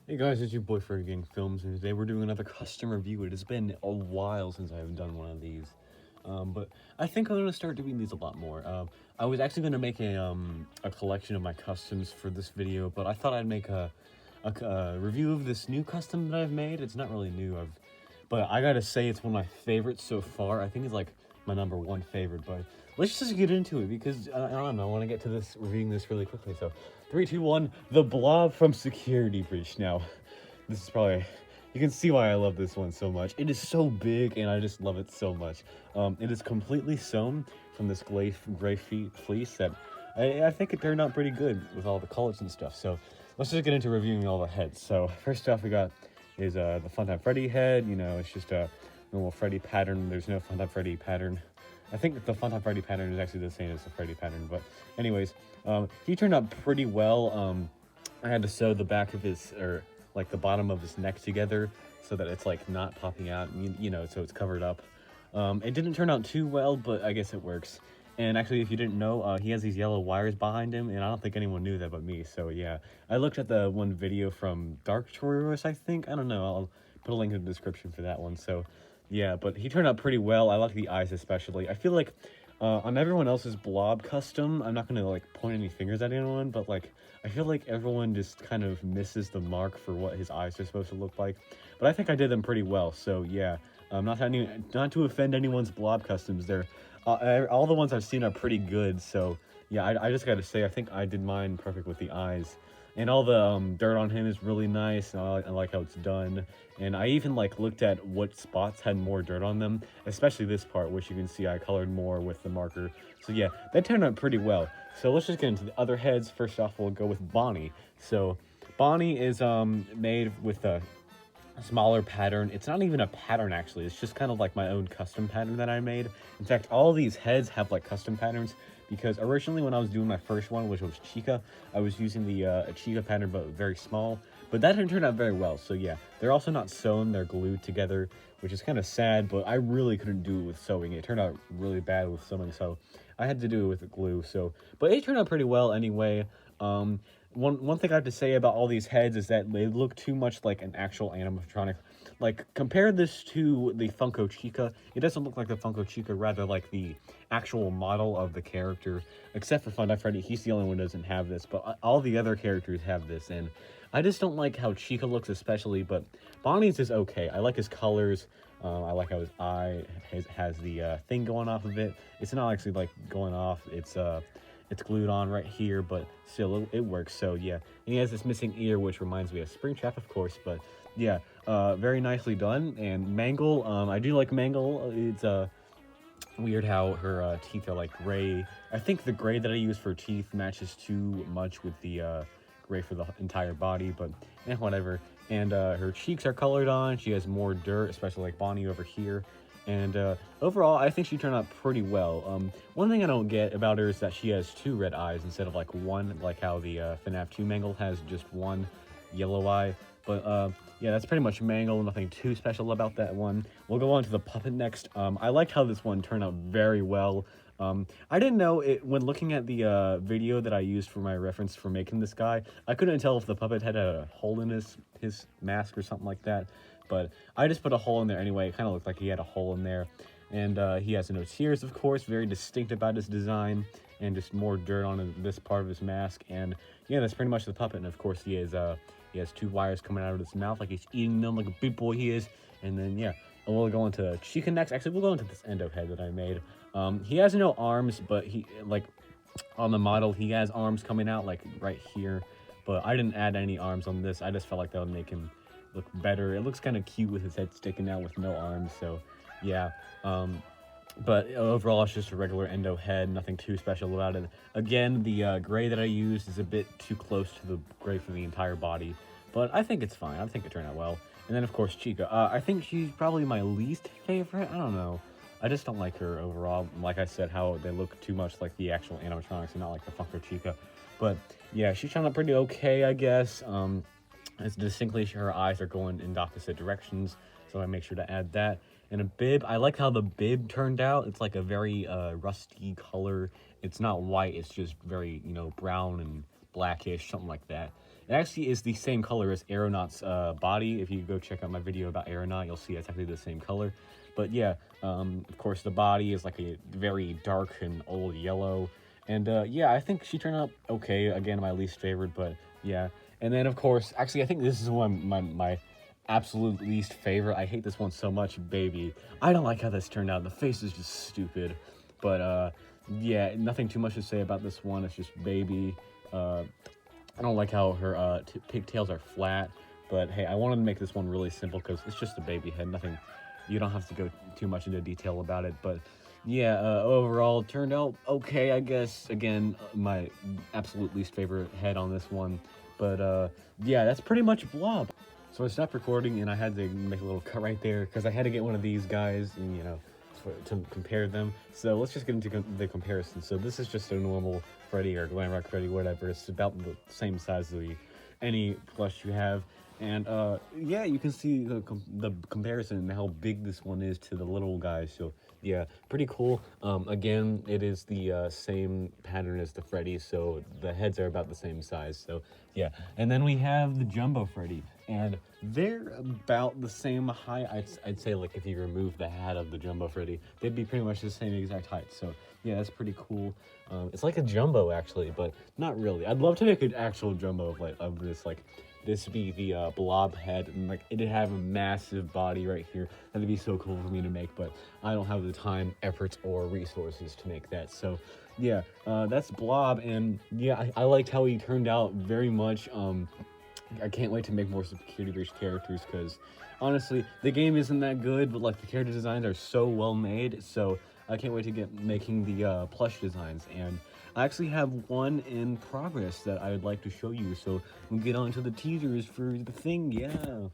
Hey guys, it's your boy Freddy Gang Films, and today we're doing another custom review. It has been a while since I've done one of these, but I think I'm gonna start doing these a lot more. I was actually gonna make a collection of my customs for this video, but I thought I'd make a review of this new custom that I've made. It's not really new, but I gotta say it's one of my favorites so far. I think it's like my #1 favorite, but let's just get into it because I don't know, I want to get to this, reviewing this really quickly. So 3, 2, 1, the Blob from Security Breach. Now, this is probably, you can see why I love this one so much. It is so big and I just love it so much. It is completely sewn from this gray fleece that I think it turned out pretty good with all the colors and stuff. So let's just get into reviewing all the heads. So first off we got is the Funtime Freddy head. You know, it's just a normal Freddy pattern. There's no Funtime Freddy pattern. I think the Funtime Freddy pattern is actually the same as the Freddy pattern, but anyways, he turned out pretty well. I had to sew the back of his, or like the bottom of his neck together so that it's like not popping out, you know, so it's covered up. It didn't turn out too well, but I guess it works. And actually, if you didn't know, he has these yellow wires behind him, and I don't think anyone knew that but me, so yeah. I looked at the one video from Dark Tourist, I think. I don't know, I'll put a link in the description for that one, so yeah. But he turned out pretty well. I like the eyes especially. I feel like on everyone else's Blob custom, I'm not gonna like point any fingers at anyone, but like I feel like everyone just kind of misses the mark for what his eyes are supposed to look like. But I think I did them pretty well, so yeah. Not to offend anyone's Blob customs, they're all the ones I've seen are pretty good, so yeah, I just gotta say, I think I did mine perfect with the eyes. And all the dirt on him is really nice, and I like how it's done. And I even like looked at what spots had more dirt on them, especially this part, which you can see I colored more with the marker. So yeah, that turned out pretty well. So let's just get into the other heads. First off, we'll go with Bonnie. So Bonnie is made with a smaller pattern. It's not even a pattern actually, it's just kind of like my own custom pattern that I made. In fact, all these heads have like custom patterns because originally when I was doing my first one, which was Chica, I was using the Chica pattern but very small, but that didn't turn out very well. So yeah, they're also not sewn, they're glued together, which is kind of sad, but I really couldn't do it with sewing. It turned out really bad with sewing, so I had to do it with the glue. So but it turned out pretty well anyway. One thing I have to say about all these heads is that they look too much like an actual animatronic. Like, compare this to the Funko Chica. It doesn't look like the Funko Chica, rather like the actual model of the character. Except for Funtime Freddy, he's the only one who doesn't have this, but all the other characters have this, and I just don't like how Chica looks especially, but Bonnie's is okay. I like his colors. I like how his eye has the thing going off of it. It's not actually like going off. It's glued on right here, but still it works. So yeah, and he has this missing ear, which reminds me of Springtrap, of course. But yeah, very nicely done. And Mangle, I do like Mangle. It's weird how her teeth are like gray. I think the gray that I use for teeth matches too much with the gray for the entire body, but whatever. And her cheeks are colored on. She has more dirt, especially like Bonnie over here. And overall, I think she turned out pretty well. One thing I don't get about her is that she has 2 red eyes instead of like 1, like how the FNaF 2 Mangle has just 1 yellow eye. But yeah, that's pretty much Mangle. Nothing too special about that one. We'll go on to the puppet next. I liked how this one turned out very well. I didn't know it when looking at the video that I used for my reference for making this guy. I couldn't tell if the puppet had a hole in his mask or something like that. But I just put a hole in there anyway. It kind of looked like he had a hole in there. And he has no tears, of course. Very distinct about his design. And just more dirt on this part of his mask. And yeah, that's pretty much the puppet. And of course, he has 2 wires coming out of his mouth like he's eating them like a big boy he is. And then yeah, and we'll go into Chica next. Actually, we'll go into this endo head that I made. He has no arms, but he, like, on the model, he has arms coming out like right here. But I didn't add any arms on this. I just felt like that would make him look better. It looks kind of cute with his head sticking out with no arms, so yeah. But overall, it's just a regular endo head, nothing too special about it. Again, the gray that I used is a bit too close to the gray for the entire body, but I think it's fine. I think it turned out well. And then, of course, Chica. I think she's probably my least favorite. I don't know. I just don't like her overall. Like I said, how they look too much like the actual animatronics and not like the Funko Chica. But yeah, she turned out pretty okay, I guess. It's distinctly her eyes are going in opposite directions, so I make sure to add that. And a bib, I like how the bib turned out. It's like a very rusty color. It's not white, it's just very, you know, brown and blackish, something like that. It actually is the same color as Aeronaut's body. If you go check out my video about Aeronaut, you'll see it's actually the same color. But yeah, of course the body is like a very dark and old yellow. And yeah, I think she turned out okay. Again, my least favorite, but yeah. And then of course, actually I think this is one my absolute least favorite. I hate this one so much, Baby. I don't like how this turned out. The face is just stupid. But yeah, nothing too much to say about this one. It's just Baby. I don't like how her pigtails are flat. But hey, I wanted to make this one really simple because it's just a baby head. Nothing, you don't have to go too much into detail about it. But yeah, overall it turned out okay, I guess. Again, my absolute least favorite head on this one. But yeah, that's pretty much Blob. So I stopped recording and I had to make a little cut right there because I had to get one of these guys and, you know, to compare them. So let's just get into the comparison. So this is just a normal Freddy or Glam Rock Freddy, whatever. It's about the same size as any plush you have. And yeah, you can see the comparison and how big this one is to the little guy. So yeah, pretty cool. Again, it is the same pattern as the Freddy, so the heads are about the same size. So yeah, and then we have the Jumbo Freddy, and they're about the same height. I'd say, like, if you remove the hat of the Jumbo Freddy, they'd be pretty much the same exact height. So yeah, that's pretty cool. It's like a jumbo actually, but not really. I'd love to make an actual jumbo of this, like. This would be the Blob head, and like it'd have a massive body right here. That'd be so cool for me to make, but I don't have the time, efforts, or resources to make that. So yeah, that's Blob, and yeah, I liked how he turned out very much. I can't wait to make more security-based characters because honestly, the game isn't that good, but like the character designs are so well made. So I can't wait to get making the plush designs, and I actually have one in progress that I would like to show you. So we'll get on to the teasers for the thing. Yeah.